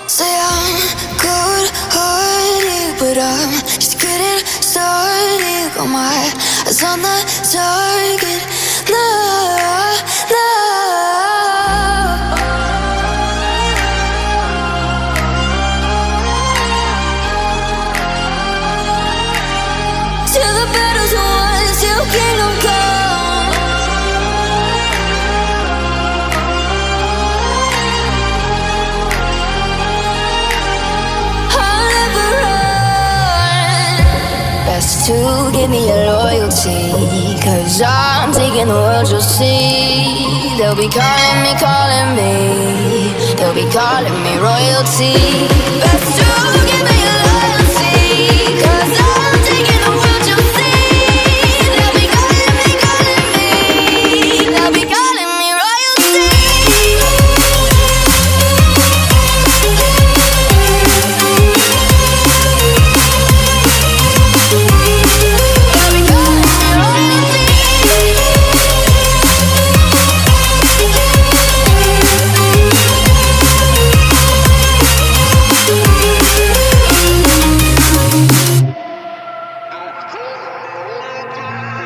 Say I'm good-hearted, but I'm just getting started. Got my eyes on the target. No, no. Till the battle's won, till kingdom come. I'll never run. Best to give me your loyalty, 'cause I'm taking the world, you'll see. They'll be calling me, they'll be calling me royalty. Best to give me your loyalty, 'cause I'm taking the world, you'll see. They'll be calling me, they'll be calling me royalty. They'll be calling me royalty.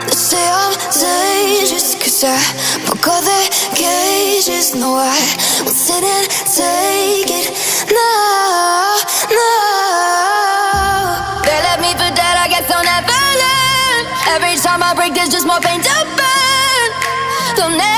They say I'm dangerous 'cause I broke all their cages. No, I won't sit and take it. No, no. They left me for dead, I guess I'll never learn. Every time I break, there's just more pain to burn. They'll never